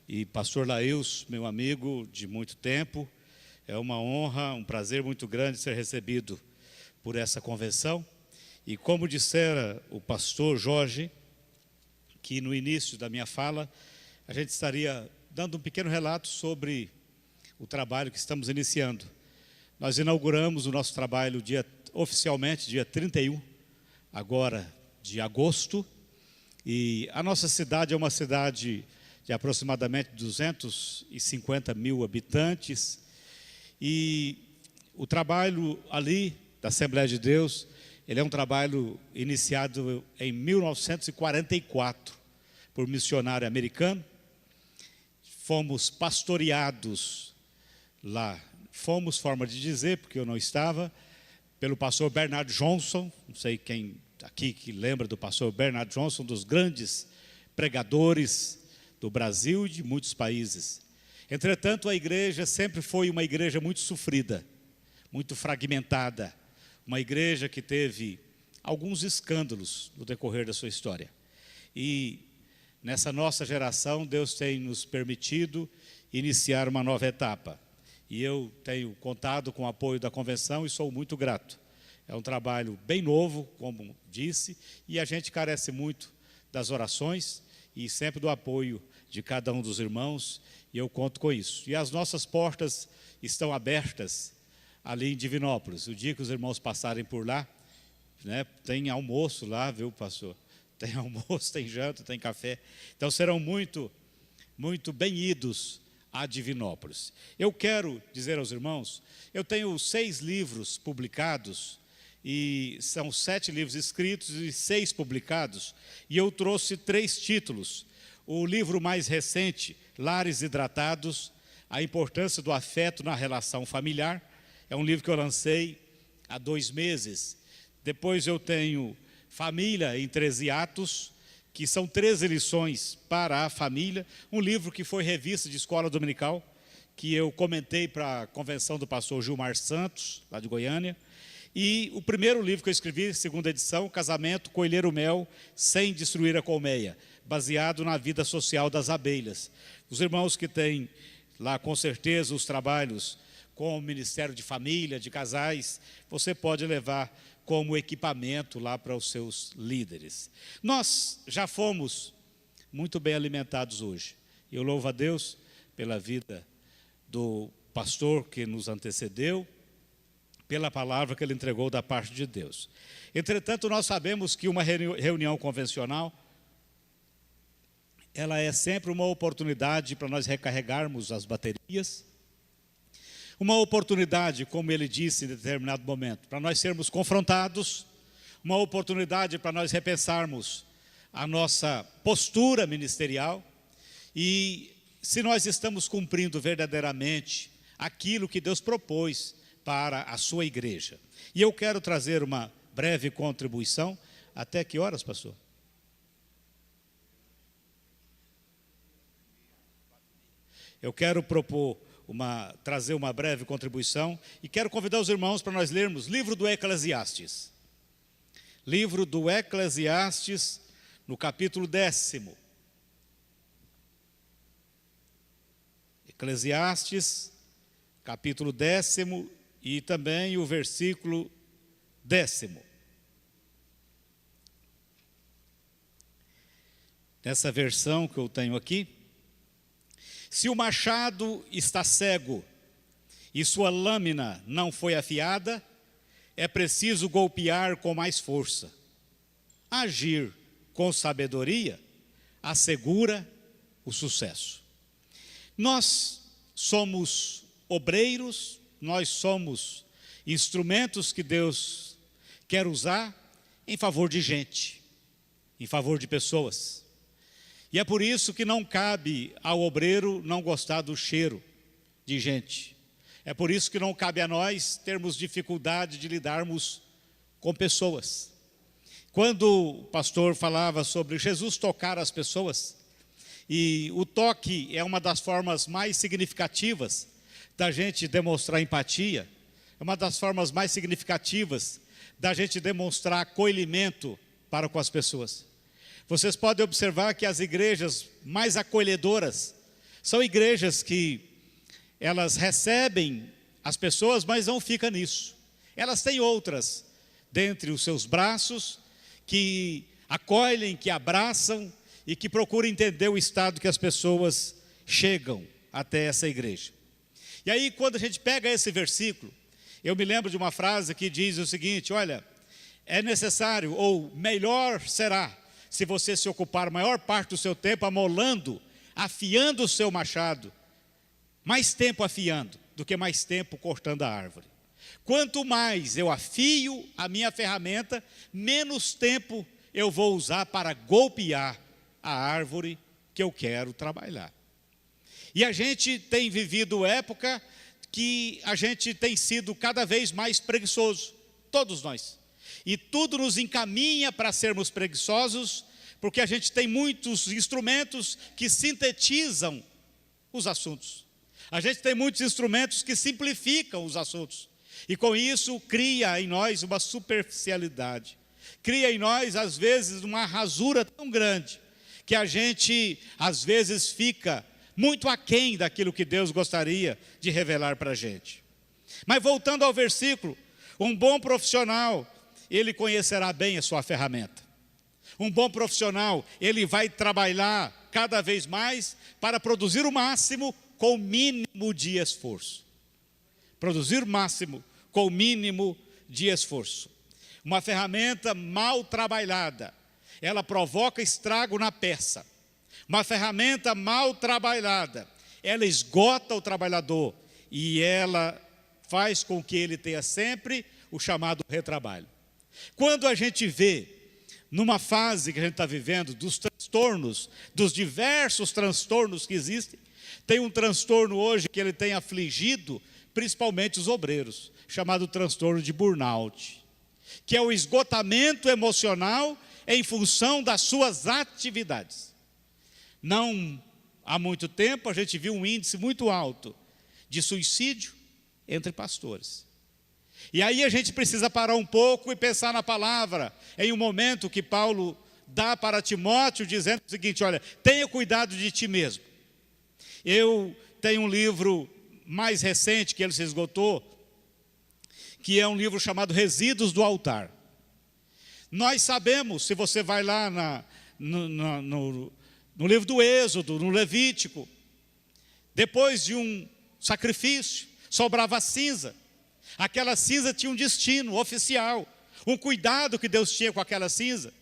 e pastor Lails, meu amigo de muito tempo. É uma honra, um prazer muito grande ser recebido por essa convenção. E como dissera o pastor Jorge, que no início da minha fala, a gente estaria dando um pequeno relato sobre o trabalho que estamos iniciando. Nós inauguramos o nosso trabalho oficialmente dia 31, agora de agosto, e a nossa cidade é uma cidade de aproximadamente 250 mil habitantes, e o trabalho ali da Assembleia de Deus, ele é um trabalho iniciado em 1944 por missionário americano. Fomos pastoreados lá, forma de dizer, porque eu não estava, pelo pastor Bernard Johnson. Não sei quem aqui que lembra do pastor Bernard Johnson, um dos grandes pregadores do Brasil e de muitos países. Entretanto, a igreja sempre foi uma igreja muito sofrida, muito fragmentada, uma igreja que teve alguns escândalos no decorrer da sua história. E nessa nossa geração, Deus tem nos permitido iniciar uma nova etapa. E eu tenho contado com o apoio da convenção e sou muito grato. É um trabalho bem novo, como disse, e a gente carece muito das orações e sempre do apoio de cada um dos irmãos, e eu conto com isso. E as nossas portas estão abertas ali em Divinópolis. O dia que os irmãos passarem por lá, né, tem almoço lá, viu, pastor? Tem almoço, tem janta, tem café. Então serão muito bem-vindos a Divinópolis. Eu quero dizer aos irmãos, eu tenho 6 livros publicados, e são 7 livros escritos e 6 publicados, e eu trouxe 3 títulos. O livro mais recente, Lares Hidratados, a importância do afeto na relação familiar, é um livro que eu lancei há 2 meses. Depois eu tenho Família em 13 Atos, que são 13 lições para a família, um livro que foi revista de escola dominical, que eu comentei para a convenção do pastor Gilmar Santos, lá de Goiânia. E o primeiro livro que eu escrevi, segunda edição, Casamento, Colher o Mel, Sem Destruir a Colmeia, baseado na vida social das abelhas. Os irmãos que têm lá, com certeza, os trabalhos com o Ministério de Família, de casais, você pode levar como equipamento lá para os seus líderes. Nós já fomos muito bem alimentados hoje. Eu louvo a Deus pela vida do pastor que nos antecedeu, pela palavra que ele entregou da parte de Deus. Entretanto, nós sabemos que uma reunião convencional, ela é sempre uma oportunidade para nós recarregarmos as baterias, uma oportunidade, como ele disse em determinado momento, para nós sermos confrontados, uma oportunidade para nós repensarmos a nossa postura ministerial e se nós estamos cumprindo verdadeiramente aquilo que Deus propôs para a sua igreja. E eu quero trazer uma breve contribuição. Até que horas, pastor? Eu quero trazer uma breve contribuição e quero convidar os irmãos para nós lermos livro do Eclesiastes. Livro do Eclesiastes, no capítulo 10º. Eclesiastes, capítulo 10º e também o versículo 10º. Nessa versão que eu tenho aqui, se o machado está cego e sua lâmina não foi afiada, é preciso golpear com mais força. Agir com sabedoria assegura o sucesso. Nós somos obreiros, nós somos instrumentos que Deus quer usar em favor de gente, em favor de pessoas. E é por isso que não cabe ao obreiro não gostar do cheiro de gente. É por isso que não cabe a nós termos dificuldade de lidarmos com pessoas. Quando o pastor falava sobre Jesus tocar as pessoas, e o toque é uma das formas mais significativas da gente demonstrar empatia, é uma das formas mais significativas da gente demonstrar acolhimento para com as pessoas. Vocês podem observar que as igrejas mais acolhedoras São igrejas que elas recebem as pessoas, mas não ficam nisso. Elas têm outras dentre os seus braços que acolhem, que abraçam e que procuram entender o estado que as pessoas chegam até essa igreja. E aí, quando a gente pega esse versículo, eu me lembro de uma frase que diz o seguinte: olha, é necessário, ou melhor será, se você se ocupar a maior parte do seu tempo amolando, afiando o seu machado, mais tempo afiando do que mais tempo cortando a árvore. Quanto mais eu afio a minha ferramenta, menos tempo eu vou usar para golpear a árvore que eu quero trabalhar. E a gente tem vivido época que a gente tem sido cada vez mais preguiçoso, todos nós. E tudo nos encaminha para sermos preguiçosos, porque a gente tem muitos instrumentos que sintetizam os assuntos. A gente tem muitos instrumentos que simplificam os assuntos. E com isso cria em nós uma superficialidade. Cria em nós, às vezes, uma rasura tão grande, que a gente, às vezes, fica muito aquém daquilo que Deus gostaria de revelar para a gente. Mas voltando ao versículo, um bom profissional, ele conhecerá bem a sua ferramenta. Um bom profissional, ele vai trabalhar cada vez mais para produzir o máximo com o mínimo de esforço. Produzir o máximo com o mínimo de esforço. Uma ferramenta mal trabalhada, ela provoca estrago na peça. Uma ferramenta mal trabalhada, ela esgota o trabalhador e ela faz com que ele tenha sempre o chamado retrabalho. Quando a gente vê, numa fase que a gente está vivendo, dos transtornos, dos diversos transtornos que existem, tem um transtorno hoje que ele tem afligido, principalmente os obreiros, chamado transtorno de burnout, que é o esgotamento emocional em função das suas atividades. Não há muito tempo a gente viu um índice muito alto de suicídio entre pastores. E aí a gente precisa parar um pouco e pensar na palavra, em um momento que Paulo dá para Timóteo, dizendo o seguinte: olha, tenha cuidado de ti mesmo. Eu tenho um livro mais recente que ele se esgotou, que é um livro chamado Resíduos do Altar. Nós sabemos, se você vai lá no livro do Êxodo, no Levítico, depois de um sacrifício, sobrava cinza. Aquela cinza tinha um destino oficial, um cuidado que Deus tinha com aquela cinza.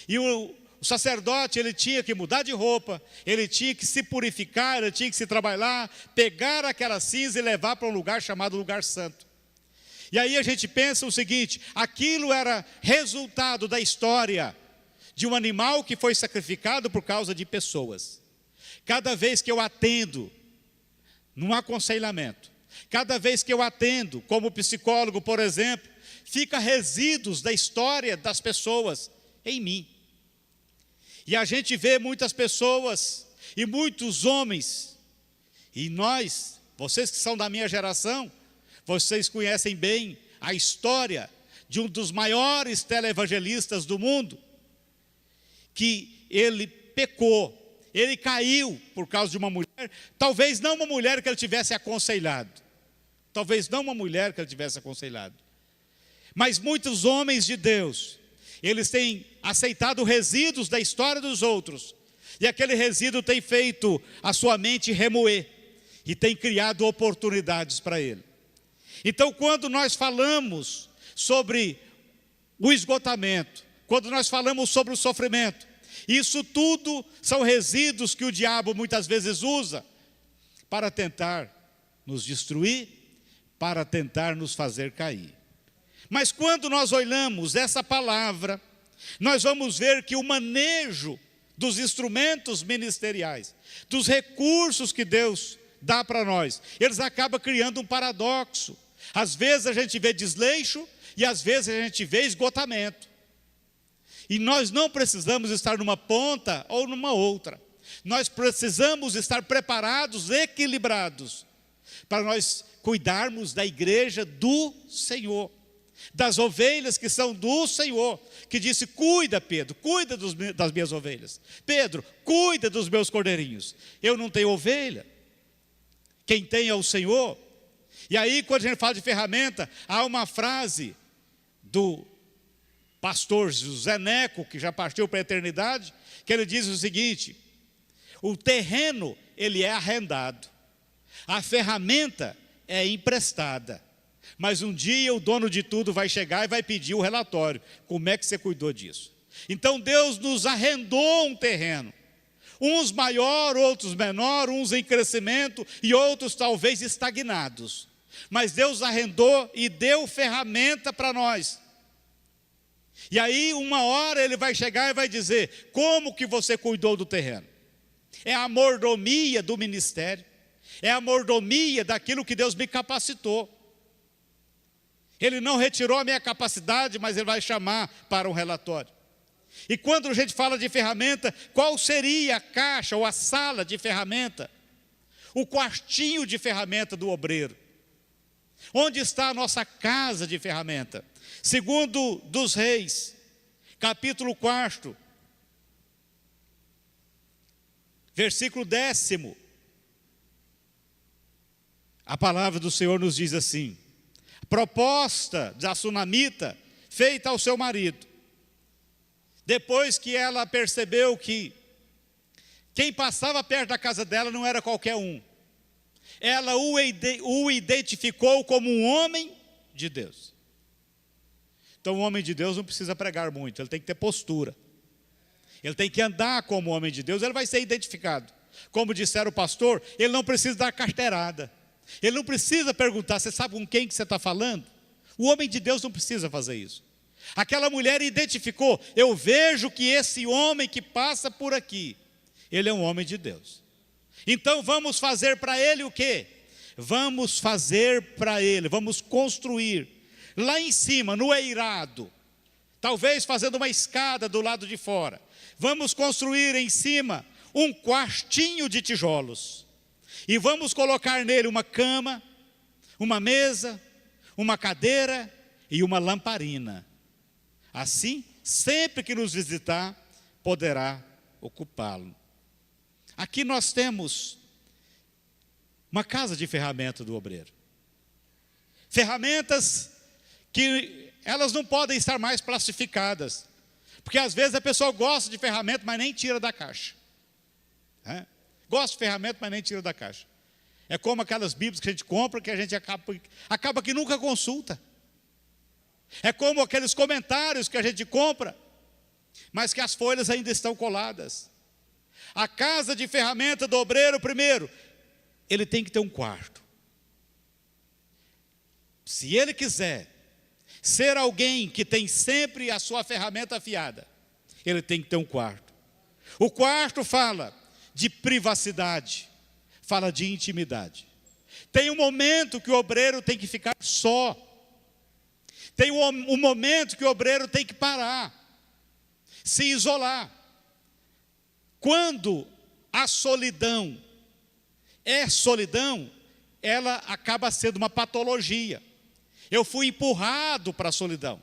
E o sacerdote, ele tinha que mudar de roupa, ele tinha que se purificar, ele tinha que se trabalhar, pegar aquela cinza e levar para um lugar chamado lugar santo. E aí a gente pensa o seguinte: aquilo era resultado da história de um animal que foi sacrificado por causa de pessoas. Cada vez que eu atendo num aconselhamento, cada vez que eu atendo como psicólogo, por exemplo, fica resíduos da história das pessoas em mim. E a gente vê muitas pessoas e muitos homens, e nós, vocês que são da minha geração, vocês conhecem bem a história de um dos maiores televangelistas do mundo, que ele pecou, ele caiu por causa de uma mulher, talvez não uma mulher que ele tivesse aconselhado, mas muitos homens de Deus, eles têm aceitado resíduos da história dos outros, e aquele resíduo tem feito a sua mente remoer, e tem criado oportunidades para ele. Então, quando nós falamos sobre o esgotamento, quando nós falamos sobre o sofrimento, isso tudo são resíduos que o diabo muitas vezes usa para tentar nos destruir, para tentar nos fazer cair. Mas quando nós olhamos essa palavra, nós vamos ver que o manejo dos instrumentos ministeriais, dos recursos que Deus dá para nós, eles acabam criando um paradoxo. Às vezes a gente vê desleixo e às vezes a gente vê esgotamento. E nós não precisamos estar numa ponta ou numa outra. Nós precisamos estar preparados, equilibrados, para nós cuidarmos da igreja do Senhor. das ovelhas que são do Senhor, que disse: cuida, Pedro, cuida das minhas ovelhas. Pedro, cuida dos meus cordeirinhos. Eu não tenho ovelha, quem tem é o Senhor. E aí, quando a gente fala de ferramenta, há uma frase do pastor José Neco, que já partiu para a eternidade, que ele diz o seguinte: o terreno, ele é arrendado, a ferramenta é emprestada, mas um dia o dono de tudo vai chegar e vai pedir o relatório. Como é que você cuidou disso? Então Deus nos arrendou um terreno, uns maior, outros menor, uns em crescimento e outros talvez estagnados, mas Deus arrendou e deu ferramenta para nós. E aí uma hora Ele vai chegar e vai dizer: como que você cuidou do terreno? É a mordomia do ministério, é a mordomia daquilo que Deus me capacitou. Ele não retirou a minha capacidade, mas Ele vai chamar para um relatório. E quando a gente fala de ferramenta, qual seria a caixa ou a sala de ferramenta? O quartinho de ferramenta do obreiro. Onde está a nossa casa de ferramenta? Segundo dos Reis, capítulo 4, versículo 10, a palavra do Senhor nos diz assim: proposta da sunamita feita ao seu marido, depois que ela percebeu que quem passava perto da casa dela não era qualquer um, ela o identificou como um homem de Deus. Então o homem de Deus não precisa pregar muito, ele tem que ter postura, ele tem que andar como homem de Deus, ele vai ser identificado. Como disseram o pastor, ele não precisa dar carteirada, ele não precisa perguntar: você sabe com quem que você está falando? O homem de Deus não precisa fazer isso. Aquela mulher identificou: eu vejo que esse homem que passa por aqui, ele é um homem de Deus. Então vamos fazer para ele o quê? Vamos fazer para ele, vamos construir lá em cima, no eirado, talvez fazendo uma escada do lado de fora, vamos construir em cima um quartinho de tijolos, e vamos colocar nele uma cama, uma mesa, uma cadeira e uma lamparina. Assim, sempre que nos visitar, poderá ocupá-lo. Aqui nós temos uma casa de ferramenta do obreiro. Ferramentas que elas não podem estar mais plastificadas, porque às vezes a pessoa gosta de ferramenta, mas nem tira da caixa. Gosta de ferramenta, mas nem tira da caixa. É como aquelas bíblias que a gente compra, que a gente acaba que nunca consulta. É como aqueles comentários que a gente compra, mas que as folhas ainda estão coladas. A casa de ferramenta do obreiro, primeiro, ele tem que ter um quarto. Se ele quiser ser alguém que tem sempre a sua ferramenta afiada, ele tem que ter um quarto. O quarto fala de privacidade, fala de intimidade. Tem um momento que o obreiro tem que ficar só. Tem um momento que o obreiro tem que parar, se isolar. Quando a solidão é solidão, ela acaba sendo uma patologia. Eu fui empurrado para a solidão.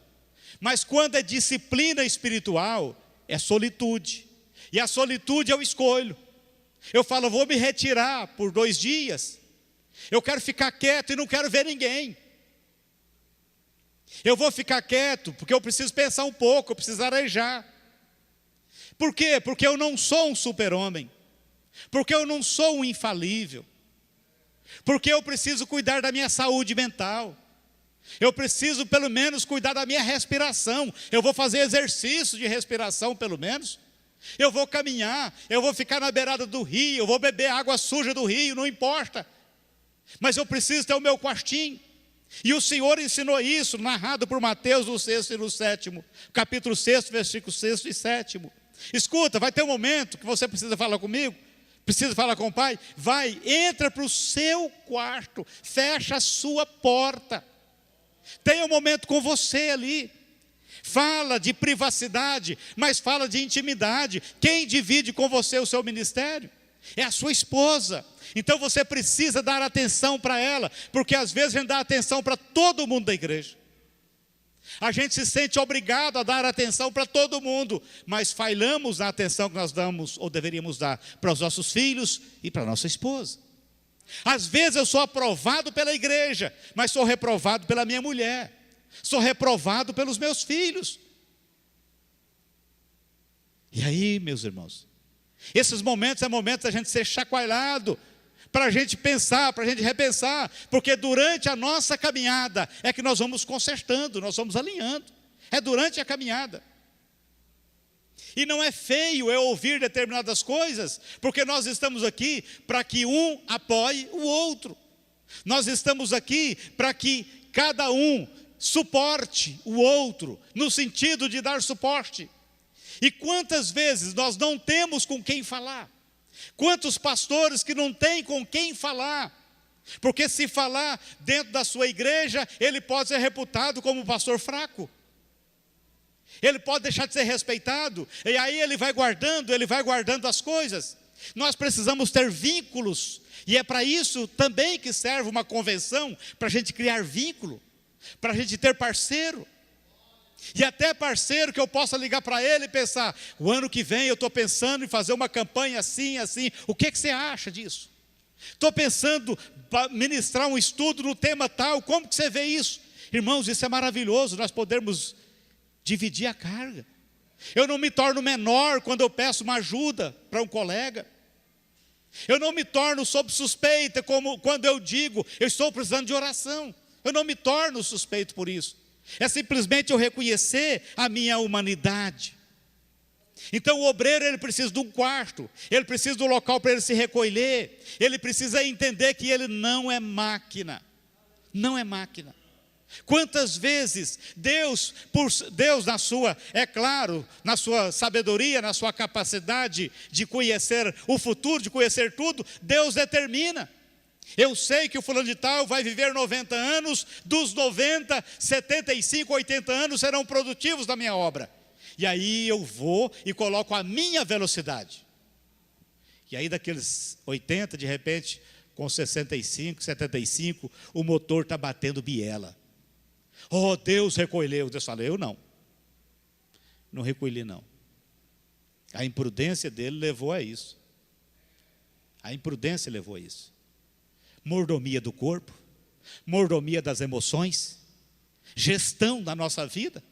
Mas quando é disciplina espiritual, é solitude. E a solitude eu escolho. Eu falo: vou me retirar por 2 dias. Eu quero ficar quieto e não quero ver ninguém. Eu vou ficar quieto porque eu preciso pensar um pouco, eu preciso arejar. Por quê? Porque eu não sou um super-homem. Porque eu não sou um infalível. Porque eu preciso cuidar da minha saúde mental. Eu preciso pelo menos cuidar da minha respiração. Eu vou fazer exercício de respiração pelo menos. Eu vou caminhar, eu vou ficar na beirada do rio, eu vou beber água suja do rio, não importa. Mas eu preciso ter o meu quartinho. E o Senhor ensinou isso, narrado por Mateus no 6º e no 7º, capítulo 6, versículo 6 e 7º. Escuta, vai ter um momento que você precisa falar comigo, precisa falar com o Pai. Vai, entra para o seu quarto, fecha a sua porta. Tenha um momento com você ali. Fala de privacidade, mas fala de intimidade. Quem divide com você o seu ministério? É a sua esposa. Então você precisa dar atenção para ela, porque às vezes a gente dá atenção para todo mundo da igreja. A gente se sente obrigado a dar atenção para todo mundo, mas falhamos na atenção que nós damos ou deveríamos dar para os nossos filhos e para a nossa esposa. Às vezes eu sou aprovado pela igreja, mas sou reprovado pela minha mulher, sou reprovado pelos meus filhos. E aí, meus irmãos, esses momentos é momentos da gente ser chacoalhado, para a gente pensar, para a gente repensar, porque durante a nossa caminhada é que nós vamos consertando, nós vamos alinhando, é durante a caminhada. E não é feio eu ouvir determinadas coisas, porque nós estamos aqui para que um apoie o outro, nós estamos aqui para que cada um suporte o outro, no sentido de dar suporte. E quantas vezes nós não temos com quem falar? Quantos pastores que não têm com quem falar? Porque se falar dentro da sua igreja, ele pode ser reputado como um pastor fraco. Ele pode deixar de ser respeitado, e aí ele vai guardando as coisas. Nós precisamos ter vínculos, e é para isso também que serve uma convenção, para a gente criar vínculo, para a gente ter parceiro. E até parceiro que eu possa ligar para ele e pensar, o ano que vem eu estou pensando em fazer uma campanha assim, assim, o que você acha disso? Estou pensando em ministrar um estudo no tema tal, como que você vê isso? Irmãos, isso é maravilhoso, nós podemos dividir a carga. Eu não me torno menor quando eu peço uma ajuda para um colega. Eu não me torno sob suspeita como quando eu digo, eu estou precisando de oração. Eu não me torno suspeito por isso. É simplesmente eu reconhecer a minha humanidade. Então o obreiro ele precisa de um quarto, ele precisa de um local para ele se recolher, ele precisa entender que ele não é máquina, não é máquina. Quantas vezes Deus na sua, é claro, na sua sabedoria, na sua capacidade de conhecer o futuro, de conhecer tudo, Deus determina. Eu sei que o fulano de tal vai viver 90 anos, dos 90, 75, 80 anos serão produtivos da minha obra. E aí eu vou e coloco a minha velocidade. E aí daqueles 80, de repente, com 65, 75, o motor está batendo biela. Oh, Deus recolheu. Deus falou, eu não recolhi não. A imprudência dele levou a isso. A imprudência levou a isso. Mordomia do corpo, mordomia das emoções, gestão da nossa vida,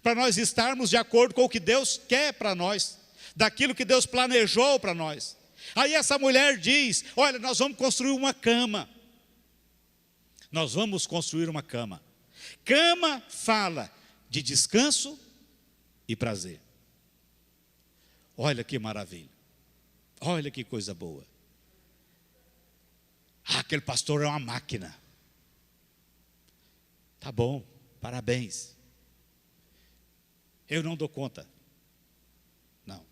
para nós estarmos de acordo com o que Deus quer para nós, daquilo que Deus planejou para nós. Aí essa mulher diz, olha, nós vamos construir uma cama. Nós vamos construir uma cama. Cama fala de descanso e prazer. Olha que maravilha, olha que coisa boa. Ah, aquele pastor é uma máquina. Tá bom, parabéns. Eu não dou conta. Não.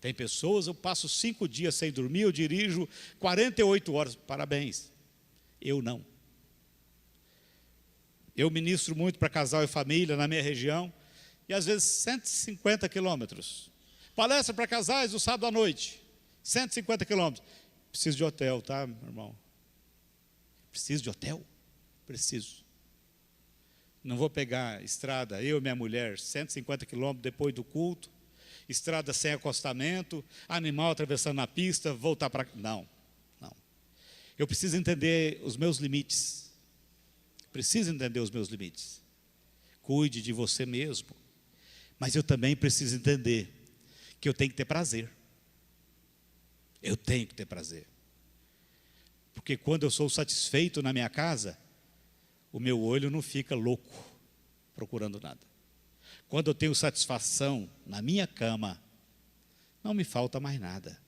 Tem pessoas, eu passo 5 dias sem dormir, eu dirijo 48 horas, parabéns. Eu não. Eu ministro muito para casal e família na minha região, e às vezes 150 quilômetros. Palestra para casais no sábado à noite, 150 quilômetros. Preciso de hotel, tá, meu irmão? Preciso de hotel? Preciso. Não vou pegar estrada, eu e minha mulher, 150 quilômetros depois do culto, estrada sem acostamento, animal atravessando a pista, voltar para... Não. Eu preciso entender os meus limites. Preciso entender os meus limites. Cuide de você mesmo. Mas eu também preciso entender que eu tenho que ter prazer. Eu tenho que ter prazer. Porque quando eu sou satisfeito na minha casa, o meu olho não fica louco, procurando nada. Quando eu tenho satisfação na minha cama, não me falta mais nada.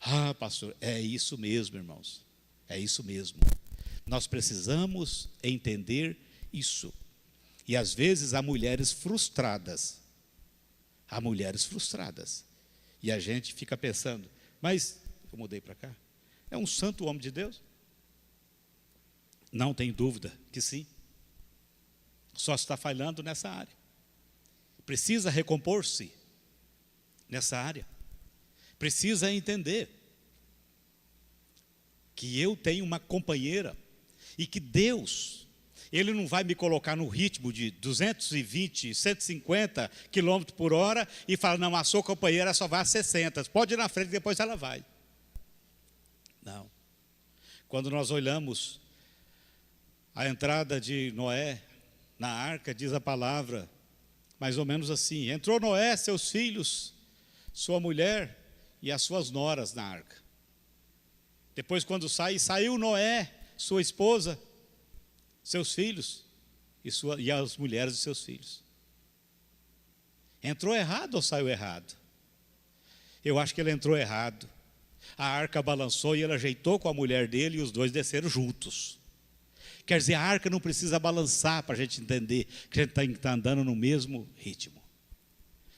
Ah, pastor, é isso mesmo, irmãos. É isso mesmo. Nós precisamos entender isso. E às vezes há mulheres frustradas. Há mulheres frustradas. E a gente fica pensando, mas eu mudei para cá. É um santo homem de Deus? Não tem dúvida que sim. Só está falhando nessa área. Precisa recompor-se nessa área. Precisa entender que eu tenho uma companheira e que Deus Ele não vai me colocar no ritmo de 220, 150 quilômetros por hora e falar, não, a sua companheira só vai a 60. Pode ir na frente, depois ela vai. Não. Quando nós olhamos a entrada de Noé na arca, diz a palavra, mais ou menos assim: entrou Noé, seus filhos, sua mulher e as suas noras na arca. Depois, quando saiu Noé, sua esposa, seus filhos e as mulheres de seus filhos. Entrou errado ou saiu errado? Eu acho que ele entrou errado. A arca balançou e ele ajeitou com a mulher dele e os dois desceram juntos. Quer dizer, a arca não precisa balançar para a gente entender que a gente está andando no mesmo ritmo.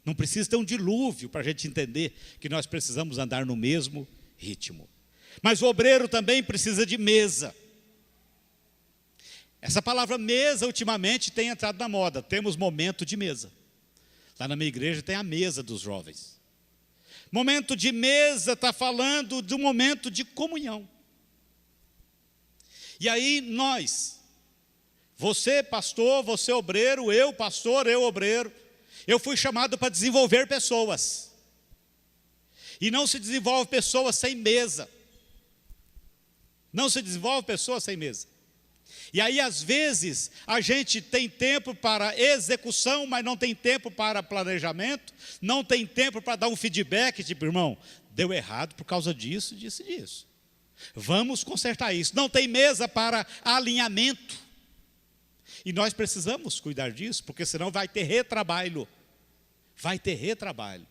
Não precisa ter um dilúvio para a gente entender que nós precisamos andar no mesmo ritmo. Mas o obreiro também precisa de mesa. Essa palavra mesa ultimamente tem entrado na moda. Temos momento de mesa. Lá na minha igreja tem a mesa dos jovens. Momento de mesa está falando do momento de comunhão. E aí nós, você pastor, você obreiro, eu pastor, eu obreiro, eu fui chamado para desenvolver pessoas. E não se desenvolve pessoas sem mesa. Não se desenvolve pessoas sem mesa. E aí, às vezes, a gente tem tempo para execução, mas não tem tempo para planejamento, não tem tempo para dar um feedback, tipo, irmão, deu errado por causa disso, disso e disso. Vamos consertar isso. Não tem mesa para alinhamento. E nós precisamos cuidar disso, porque senão vai ter retrabalho. Vai ter retrabalho.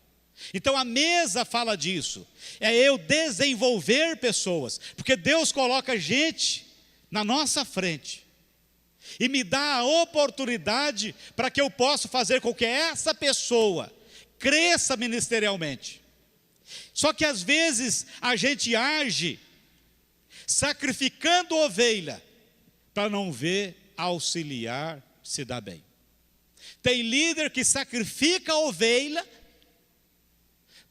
Então a mesa fala disso. É eu desenvolver pessoas, porque Deus coloca gente na nossa frente e me dá a oportunidade para que eu possa fazer com que essa pessoa cresça ministerialmente. Só que às vezes a gente age sacrificando ovelha para não ver auxiliar se dar bem. Tem líder que sacrifica a ovelha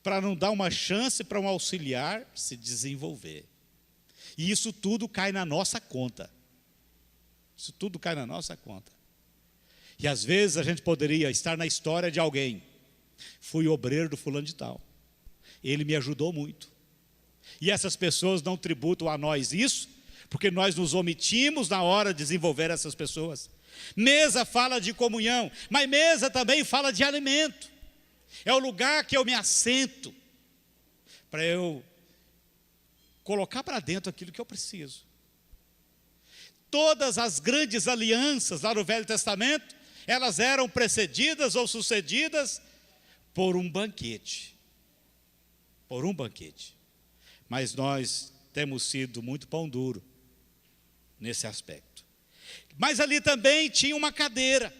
para não dar uma chance para um auxiliar se desenvolver. E isso tudo cai na nossa conta. Isso tudo cai na nossa conta. E às vezes a gente poderia estar na história de alguém. Fui obreiro do fulano de tal. Ele me ajudou muito. E essas pessoas não tributam a nós isso, porque nós nos omitimos na hora de desenvolver essas pessoas. Mesa fala de comunhão, mas mesa também fala de alimento. É o lugar que eu me assento para eu colocar para dentro aquilo que eu preciso. Todas as grandes alianças lá no Velho Testamento, elas eram precedidas ou sucedidas por um banquete. Por um banquete. Mas nós temos sido muito pão duro nesse aspecto. Mas ali também tinha uma cadeira.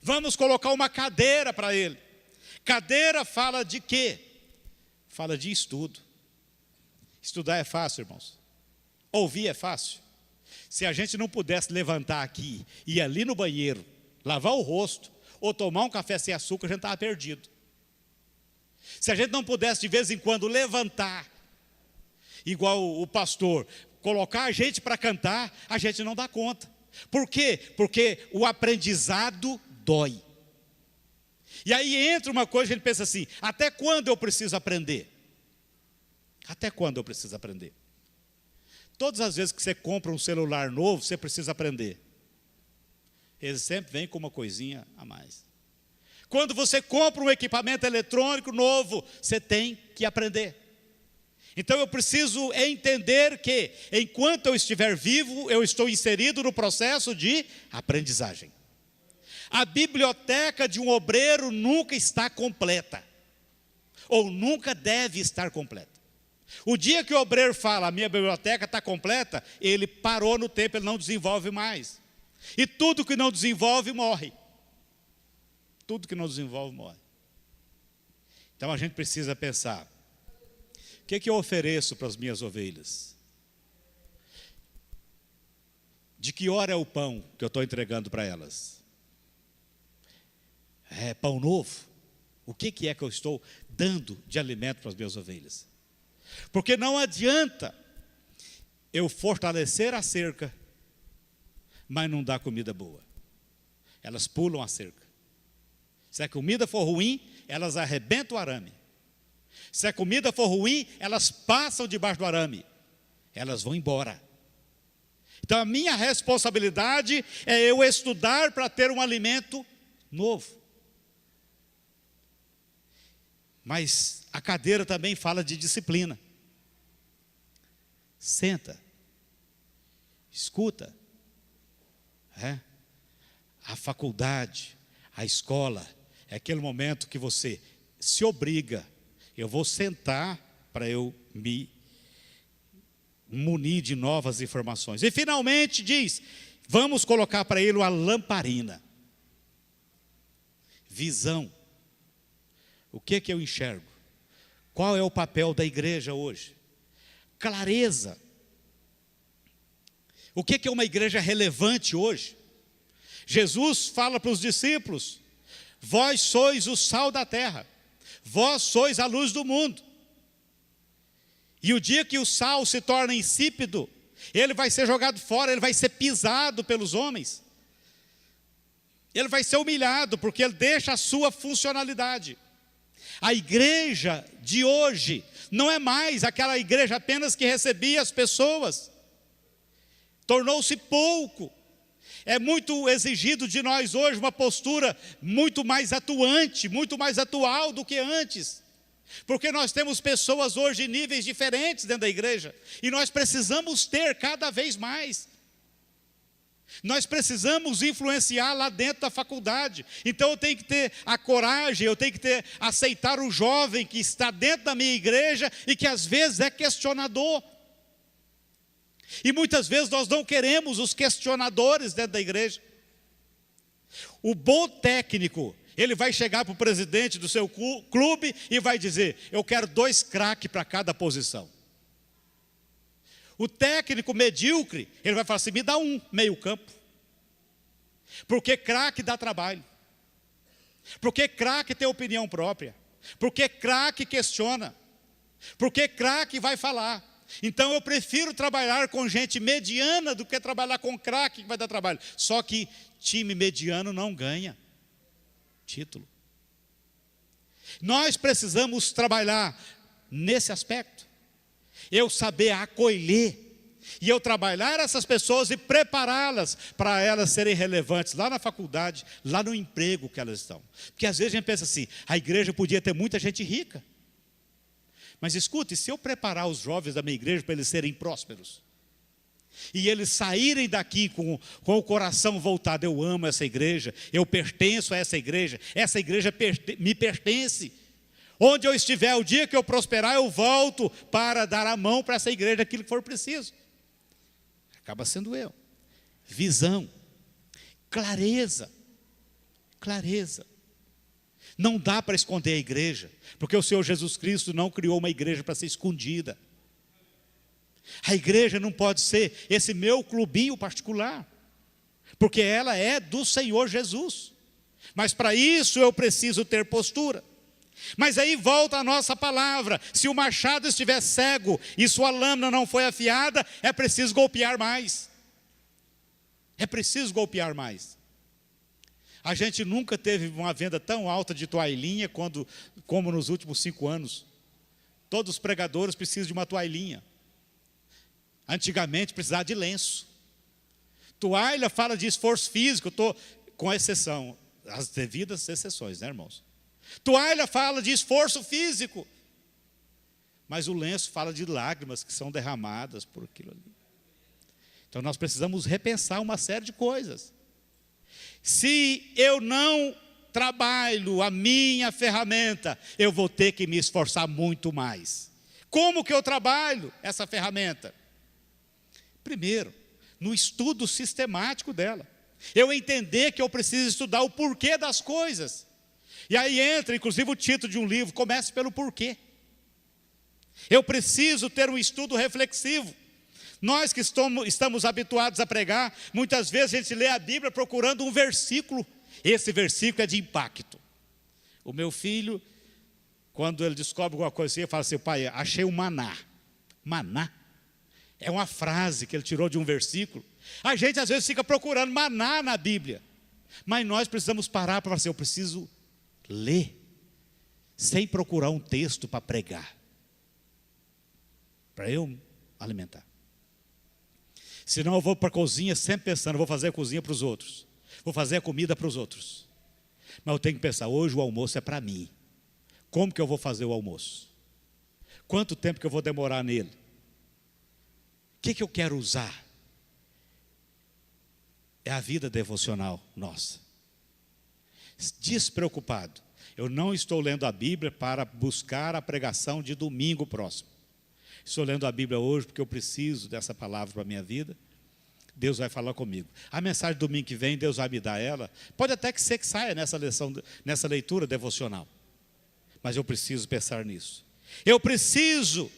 Vamos colocar uma cadeira para ele. Cadeira fala de quê? Fala de estudo. Estudar é fácil, irmãos. Ouvir é fácil. Se a gente não pudesse levantar aqui, ir ali no banheiro, lavar o rosto, ou tomar um café sem açúcar, a gente estava perdido. Se a gente não pudesse de vez em quando levantar, igual o pastor, colocar a gente para cantar, a gente não dá conta. Por quê? Porque o aprendizado dói. E aí entra uma coisa, a gente pensa assim, até quando eu preciso aprender? Até quando eu preciso aprender? Todas as vezes que você compra um celular novo, você precisa aprender. Ele sempre vem com uma coisinha a mais. Quando você compra um equipamento eletrônico novo, você tem que aprender. Então eu preciso entender que, enquanto eu estiver vivo, eu estou inserido no processo de aprendizagem. A biblioteca de um obreiro nunca está completa, ou nunca deve estar completa. O dia que o obreiro fala, a minha biblioteca está completa, ele parou no tempo, ele não desenvolve mais. E tudo que não desenvolve, morre. Tudo que não desenvolve, morre. Então a gente precisa pensar, o que eu ofereço para as minhas ovelhas? De que hora é o pão que eu estou entregando para elas? É pão novo? O que é que eu estou dando de alimento para as minhas ovelhas? Porque não adianta eu fortalecer a cerca, mas não dá comida boa. Elas pulam a cerca. Se a comida for ruim, elas arrebentam o arame. Se a comida for ruim, elas passam debaixo do arame. Elas vão embora. Então a minha responsabilidade é eu estudar para ter um alimento novo. Mas a cadeira também fala de disciplina. Senta. Escuta. A faculdade, a escola, é aquele momento que você se obriga. Eu vou sentar para eu me munir de novas informações. E finalmente diz, vamos colocar para ele uma lamparina. Visão. O que eu enxergo? Qual é o papel da igreja hoje? Clareza. O que é uma igreja relevante hoje? Jesus fala para os discípulos, vós sois o sal da terra, vós sois a luz do mundo. E o dia que o sal se torna insípido, ele vai ser jogado fora, ele vai ser pisado pelos homens. Ele vai ser humilhado, porque ele deixa a sua funcionalidade. A igreja de hoje não é mais aquela igreja apenas que recebia as pessoas. Tornou-se pouco. É muito exigido de nós hoje uma postura muito mais atuante, muito mais atual do que antes. Porque nós temos pessoas hoje em níveis diferentes dentro da igreja. E nós precisamos ter cada vez mais. Nós precisamos influenciar lá dentro da faculdade. Então eu tenho que ter a coragem, eu tenho que aceitar o jovem que está dentro da minha igreja e que às vezes é questionador. E muitas vezes nós não queremos os questionadores dentro da igreja. O bom técnico, ele vai chegar para o presidente do seu clube e vai dizer, eu quero 2 craques para cada posição. O técnico medíocre, ele vai falar assim, me dá um meio campo. Porque craque dá trabalho. Porque craque tem opinião própria. Porque craque questiona. Porque craque vai falar. Então eu prefiro trabalhar com gente mediana do que trabalhar com craque que vai dar trabalho. Só que time mediano não ganha título. Nós precisamos trabalhar nesse aspecto. Eu saber acolher, e eu trabalhar essas pessoas e prepará-las para elas serem relevantes lá na faculdade, lá no emprego que elas estão. Porque às vezes a gente pensa assim, a igreja podia ter muita gente rica. Mas escute, se eu preparar os jovens da minha igreja para eles serem prósperos, e eles saírem daqui com o coração voltado, eu amo essa igreja, eu pertenço a essa igreja me pertence. Onde eu estiver, o dia que eu prosperar, eu volto para dar a mão para essa igreja, aquilo que for preciso. Acaba sendo eu. Visão, clareza. Não dá para esconder a igreja, porque o Senhor Jesus Cristo não criou uma igreja para ser escondida. A igreja não pode ser esse meu clubinho particular, porque ela é do Senhor Jesus. Mas para isso eu preciso ter postura. Mas aí volta a nossa palavra, se o machado estiver cego e sua lâmina não foi afiada, é preciso golpear mais. É preciso golpear mais. A gente nunca teve uma venda tão alta de toalhinha como nos últimos 5 anos. Todos os pregadores precisam de uma toalhinha. Antigamente precisava de lenço. Toalha fala de esforço físico, com exceção, as devidas exceções, né, irmãos? Toalha fala de esforço físico, mas o lenço fala de lágrimas que são derramadas por aquilo ali. Então nós precisamos repensar uma série de coisas. Se eu não trabalho a minha ferramenta, eu vou ter que me esforçar muito mais. Como que eu trabalho essa ferramenta? Primeiro, no estudo sistemático dela. Eu entender que eu preciso estudar o porquê das coisas. E aí entra, inclusive, o título de um livro, comece pelo porquê. Eu preciso ter um estudo reflexivo. Nós que estamos habituados a pregar, muitas vezes a gente lê a Bíblia procurando um versículo. Esse versículo é de impacto. O meu filho, quando ele descobre alguma coisa assim, ele fala assim, pai, achei um maná. Maná? É uma frase que ele tirou de um versículo. A gente às vezes fica procurando maná na Bíblia, mas nós precisamos parar para falar assim, eu preciso ler, sem procurar um texto para pregar, para eu alimentar. Senão eu vou para a cozinha sempre pensando, vou fazer a cozinha para os outros, vou fazer a comida para os outros. Mas eu tenho que pensar, hoje o almoço é para mim. Como que eu vou fazer o almoço? Quanto tempo que eu vou demorar nele? O que eu quero usar? É a vida devocional nossa. Despreocupado. Eu não estou lendo a Bíblia para buscar a pregação de domingo próximo. Estou lendo a Bíblia hoje porque eu preciso dessa palavra para a minha vida. Deus vai falar comigo. A mensagem do domingo que vem, Deus vai me dar ela. Pode até que saia nessa leitura devocional. Mas eu preciso pensar nisso. Eu preciso,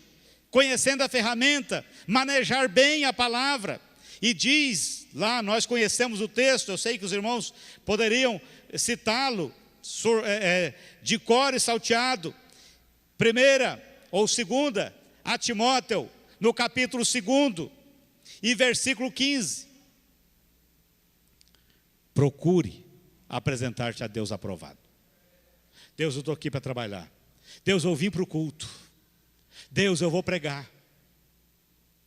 conhecendo a ferramenta, manejar bem a palavra. E diz lá, nós conhecemos o texto, eu sei que os irmãos poderiam citá-lo de cor e salteado. Primeira ou segunda, a Timóteo, no capítulo 2 e versículo 15. Procure apresentar-te a Deus aprovado. Deus, eu estou aqui para trabalhar. Deus, eu vim para o culto. Deus, eu vou pregar.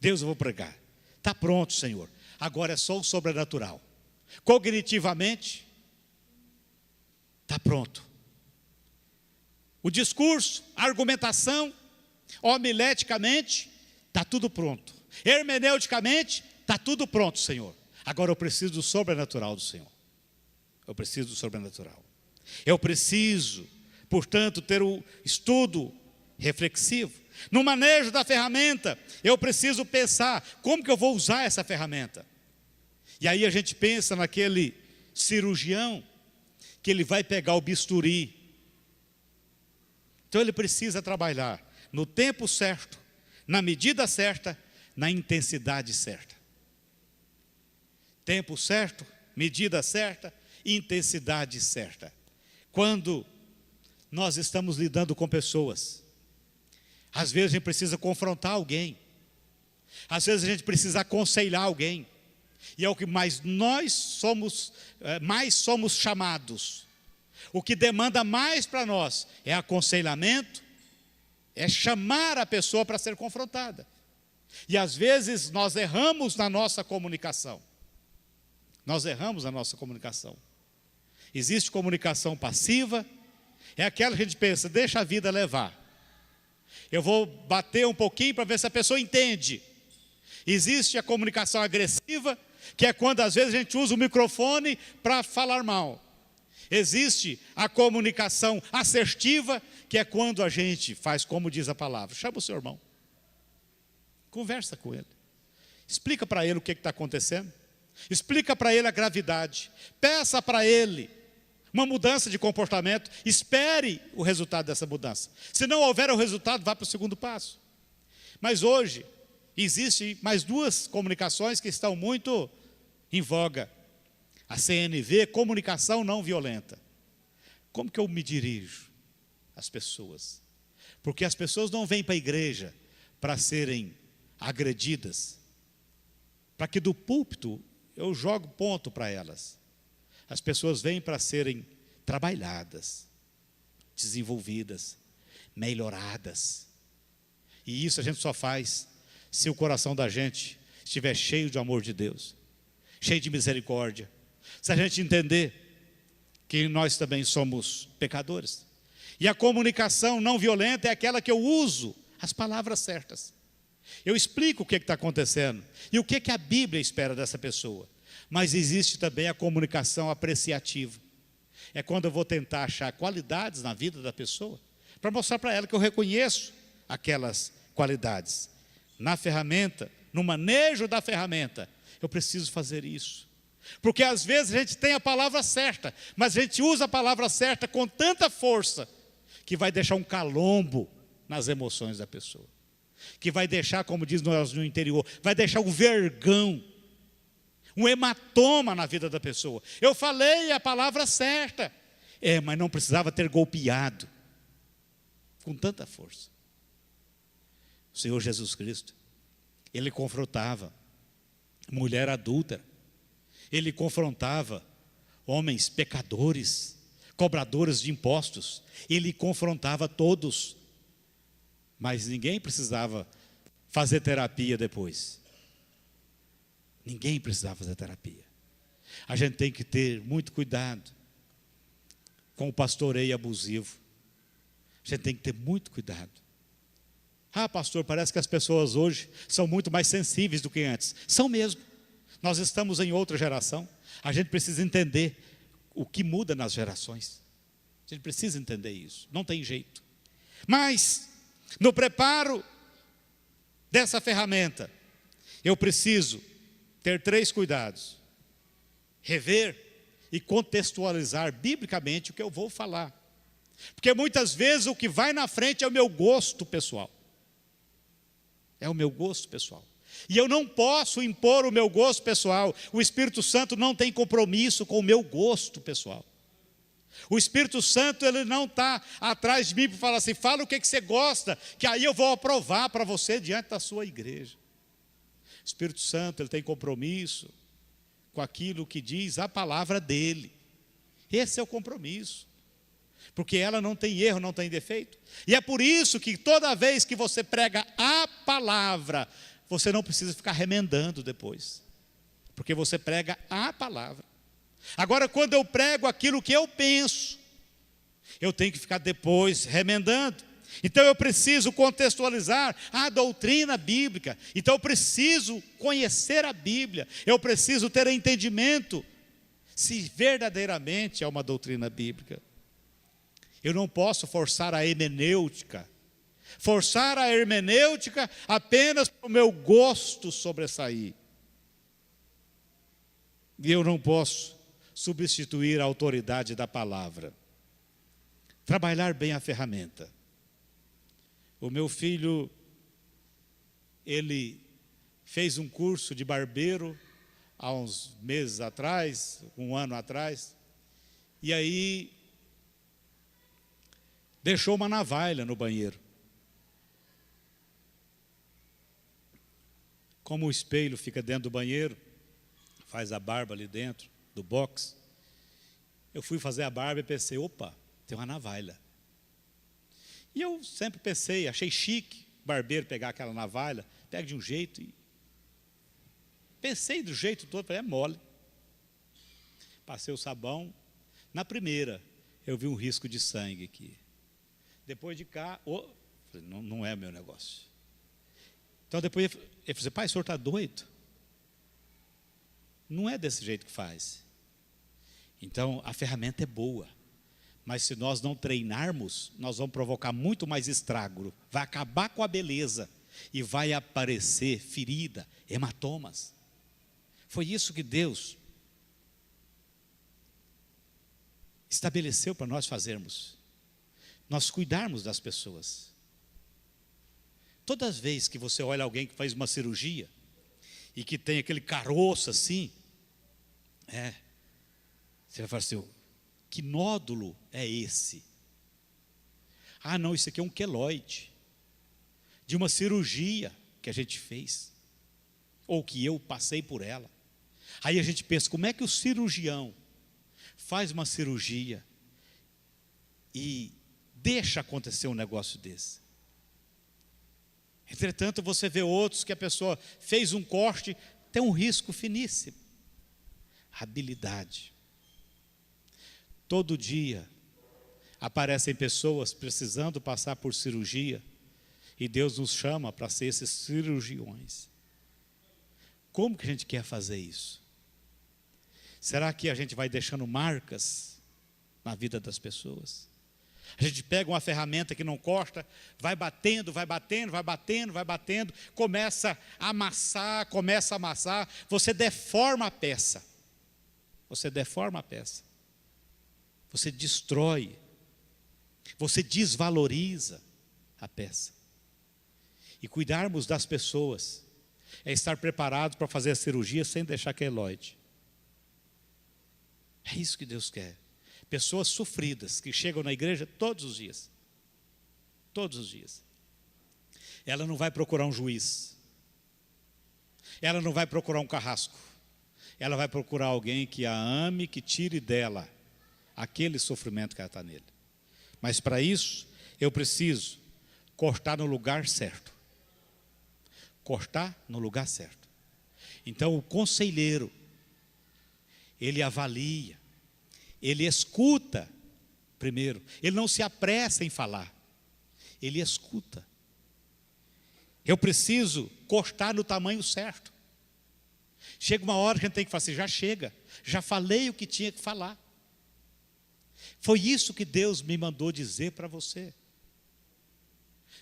Deus, eu vou pregar. Está pronto, Senhor. Agora é só o sobrenatural. Cognitivamente, está pronto. O discurso, a argumentação, homileticamente, está tudo pronto. Hermeneuticamente, está tudo pronto, Senhor. Agora eu preciso do sobrenatural do Senhor. Eu preciso do sobrenatural. Eu preciso, portanto, ter o estudo reflexivo. No manejo da ferramenta, eu preciso pensar, como que eu vou usar essa ferramenta? E aí a gente pensa naquele cirurgião, que ele vai pegar o bisturi. Então ele precisa trabalhar no tempo certo, na medida certa, na intensidade certa. Tempo certo, medida certa, intensidade certa. Quando nós estamos lidando com pessoas, às vezes a gente precisa confrontar alguém, às vezes a gente precisa aconselhar alguém, e é o que mais somos chamados. O que demanda mais para nós é aconselhamento, é chamar a pessoa para ser confrontada. E às vezes nós erramos na nossa comunicação. Nós erramos na nossa comunicação. Existe comunicação passiva, é aquela que a gente pensa, deixa a vida levar. Eu vou bater um pouquinho para ver se a pessoa entende. Existe a comunicação agressiva, que é quando às vezes a gente usa o microfone para falar mal. Existe a comunicação assertiva, que é quando a gente faz como diz a palavra. Chama o seu irmão. Conversa com ele. Explica para ele o que está acontecendo. Explica para ele a gravidade. Peça para ele uma mudança de comportamento. Espere o resultado dessa mudança. Se não houver o resultado, vá para o segundo passo. Mas hoje, existem mais duas comunicações que estão muito em voga. A CNV, comunicação não violenta. Como que eu me dirijo às pessoas? Porque as pessoas não vêm para a igreja para serem agredidas, para que do púlpito eu jogo ponto para elas. As pessoas vêm para serem trabalhadas, desenvolvidas, melhoradas. E isso a gente só faz se o coração da gente estiver cheio de amor de Deus, cheio de misericórdia. Se a gente entender que nós também somos pecadores. E a comunicação não violenta é aquela que eu uso as palavras certas. Eu explico o que está acontecendo e o que a Bíblia espera dessa pessoa. Mas existe também a comunicação apreciativa. É quando eu vou tentar achar qualidades na vida da pessoa, para mostrar para ela que eu reconheço aquelas qualidades. Na ferramenta, no manejo da ferramenta, eu preciso fazer isso. Porque às vezes a gente tem a palavra certa, mas a gente usa a palavra certa com tanta força, que vai deixar um calombo nas emoções da pessoa. Que vai deixar, como diz nós no interior, vai deixar um vergão, um hematoma na vida da pessoa. Eu falei a palavra certa, mas não precisava ter golpeado com tanta força. O Senhor Jesus Cristo, ele confrontava mulher adúltera, ele confrontava homens pecadores, cobradores de impostos, ele confrontava todos, mas ninguém precisava fazer terapia depois. Ninguém precisava fazer terapia. A gente tem que ter muito cuidado com o pastoreio abusivo. A gente tem que ter muito cuidado. Ah, pastor, parece que as pessoas hoje são muito mais sensíveis do que antes. São mesmo. Nós estamos em outra geração. A gente precisa entender o que muda nas gerações. A gente precisa entender isso. Não tem jeito. Mas, no preparo dessa ferramenta, eu preciso ter 3 cuidados: rever e contextualizar biblicamente o que eu vou falar. Porque muitas vezes o que vai na frente é o meu gosto pessoal. É o meu gosto pessoal. E eu não posso impor o meu gosto pessoal. O Espírito Santo não tem compromisso com o meu gosto pessoal. O Espírito Santo, ele não está atrás de mim para falar assim: fala o que você gosta, que aí eu vou aprovar para você diante da sua igreja. O Espírito Santo, ele tem compromisso com aquilo que diz a palavra dele. Esse é o compromisso. Porque ela não tem erro, não tem defeito. E é por isso que toda vez que você prega a palavra, você não precisa ficar remendando depois. Porque você prega a palavra. Agora, quando eu prego aquilo que eu penso, eu tenho que ficar depois remendando. Então eu preciso contextualizar a doutrina bíblica. Então eu preciso conhecer a Bíblia. Eu preciso ter entendimento se verdadeiramente é uma doutrina bíblica. Eu não posso forçar a hermenêutica. Forçar a hermenêutica apenas para o meu gosto sobressair. E eu não posso substituir a autoridade da palavra. Trabalhar bem a ferramenta. O meu filho, ele fez um curso de barbeiro há uns meses atrás, 1 ano atrás, e aí deixou uma navalha no banheiro. Como o espelho fica dentro do banheiro, faz a barba ali dentro do box, eu fui fazer a barba e pensei: opa, tem uma navalha. E eu sempre pensei, achei chique o barbeiro pegar aquela navalha, pega de um jeito e... Pensei do jeito todo, falei: é mole. Passei o sabão, na primeira eu vi um risco de sangue aqui. Depois de cá, falei, não é meu negócio. Então depois ele falou: pai, o senhor está doido? Não é desse jeito que faz. Então a ferramenta é boa. Mas se nós não treinarmos, nós vamos provocar muito mais estrago. Vai acabar com a beleza. E vai aparecer ferida, hematomas. Foi isso que Deus estabeleceu para nós fazermos. Nós cuidarmos das pessoas. Todas as vezes que você olha alguém que faz uma cirurgia, e que tem aquele caroço assim, você vai falar assim: que nódulo é esse? Ah, não, isso aqui é um queloide, de uma cirurgia que a gente fez, ou que eu passei por ela. Aí a gente pensa: como é que o cirurgião faz uma cirurgia e deixa acontecer um negócio desse? Entretanto, você vê outros que a pessoa fez um corte, tem um risco finíssimo. Habilidade. Todo dia aparecem pessoas precisando passar por cirurgia, e Deus nos chama para ser esses cirurgiões. Como que a gente quer fazer isso? Será que a gente vai deixando marcas na vida das pessoas? A gente pega uma ferramenta que não corta, vai batendo, vai batendo, vai batendo, vai batendo, começa a amassar, você deforma a peça. Você deforma a peça. Você destrói. Você desvaloriza a peça. E cuidarmos das pessoas é estar preparado para fazer a cirurgia sem deixar queloide. É isso que Deus quer. Pessoas sofridas que chegam na igreja todos os dias. Todos os dias. Ela não vai procurar um juiz. ela não vai procurar um carrasco. Ela vai procurar alguém que a ame, que tire dela aquele sofrimento que ela está nele. Mas para isso, eu preciso cortar no lugar certo. Cortar no lugar certo. Então, o conselheiro, ele avalia, ele escuta primeiro. Ele não se apressa em falar, ele escuta. Eu preciso cortar no tamanho certo. Chega uma hora que a gente tem que falar assim, já chega, já falei o que tinha que falar. Foi isso que Deus me mandou dizer para você.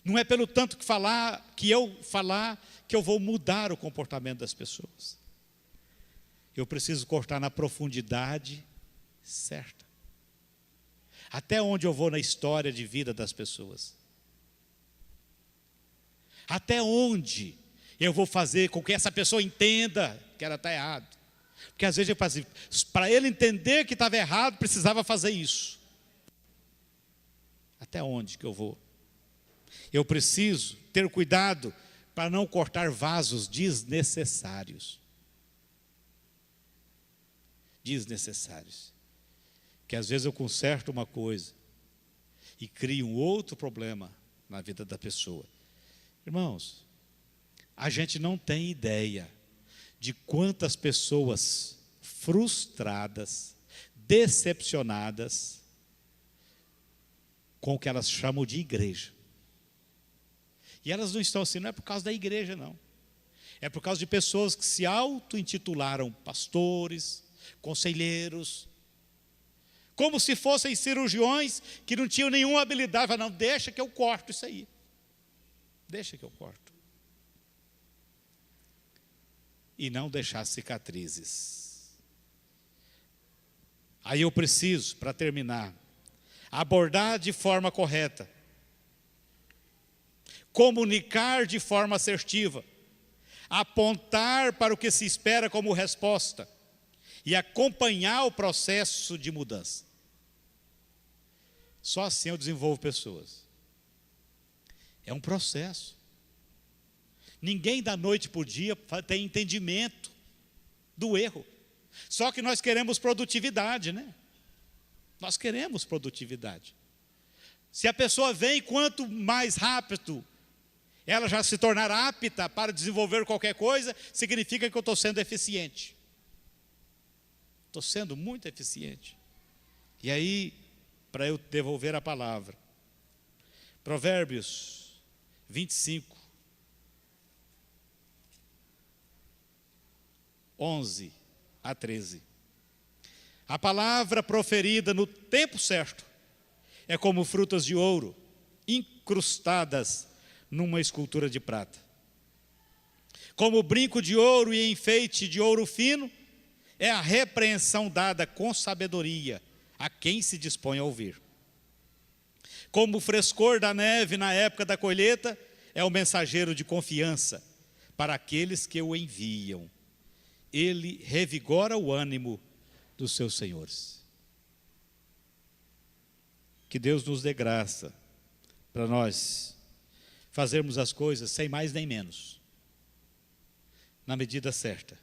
Não é pelo tanto que eu falar que eu vou mudar o comportamento das pessoas. Eu preciso cortar na profundidade certa. Até onde eu vou na história de vida das pessoas. Até onde eu vou fazer com que essa pessoa entenda que ela está errada. Porque às vezes eu falo assim, para ele entender que estava errado, precisava fazer isso. Até onde que eu vou? Eu preciso ter cuidado para não cortar vasos desnecessários. Desnecessários. Que às vezes eu conserto uma coisa e crio um outro problema na vida da pessoa. Irmãos, a gente não tem ideia de quantas pessoas frustradas, decepcionadas com o que elas chamam de igreja. E elas não estão assim, não é por causa da igreja, não. É por causa de pessoas que se auto-intitularam pastores, conselheiros, como se fossem cirurgiões que não tinham nenhuma habilidade. Falaram, não, deixa que eu corto isso aí. Deixa que eu corto. E não deixar cicatrizes. Aí eu preciso, para terminar, abordar de forma correta, comunicar de forma assertiva, apontar para o que se espera como resposta e acompanhar o processo de mudança. Só assim eu desenvolvo pessoas. É um processo. Ninguém da noite para o dia tem entendimento do erro. Só que nós queremos produtividade, né? Nós queremos produtividade. Se a pessoa vem, quanto mais rápido ela já se tornar apta para desenvolver qualquer coisa, significa que eu estou sendo eficiente. Estou sendo muito eficiente. E aí, para eu devolver a palavra, Provérbios 25, 11 a 13. A palavra proferida no tempo certo é como frutas de ouro incrustadas numa escultura de prata. Como brinco de ouro e enfeite de ouro fino, é a repreensão dada com sabedoria a quem se dispõe a ouvir. Como o frescor da neve na época da colheita, é o mensageiro de confiança para aqueles que o enviam. Ele revigora o ânimo dos seus senhores. Que Deus nos dê graça para nós fazermos as coisas sem mais nem menos, na medida certa.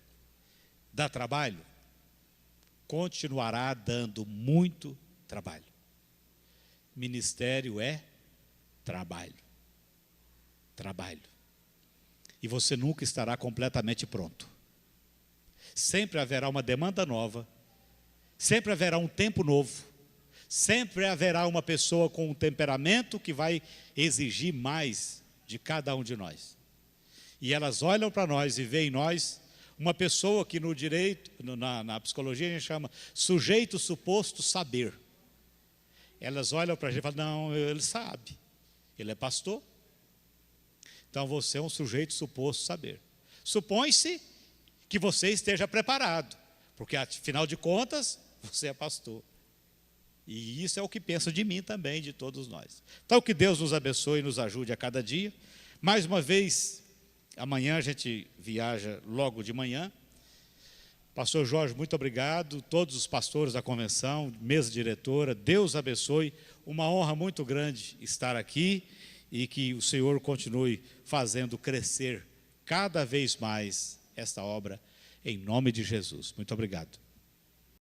Dá trabalho? Continuará dando muito trabalho. Ministério é trabalho. Trabalho. E você nunca estará completamente pronto. Sempre haverá uma demanda nova, sempre haverá um tempo novo, sempre haverá uma pessoa com um temperamento que vai exigir mais de cada um de nós. E elas olham para nós e veem em nós uma pessoa que no direito, na psicologia a gente chama sujeito suposto saber. Elas olham para a gente e falam, não, ele sabe, ele é pastor. Então você é um sujeito suposto saber. Supõe-se que você esteja preparado, porque afinal de contas, você é pastor. E isso é o que pensa de mim também, de todos nós. Então que Deus nos abençoe e nos ajude a cada dia. Mais uma vez, amanhã a gente viaja logo de manhã. Pastor Jorge, muito obrigado. Todos os pastores da convenção, mesa diretora, Deus abençoe. Uma honra muito grande estar aqui e que o Senhor continue fazendo crescer cada vez mais esta obra em nome de Jesus. Muito obrigado.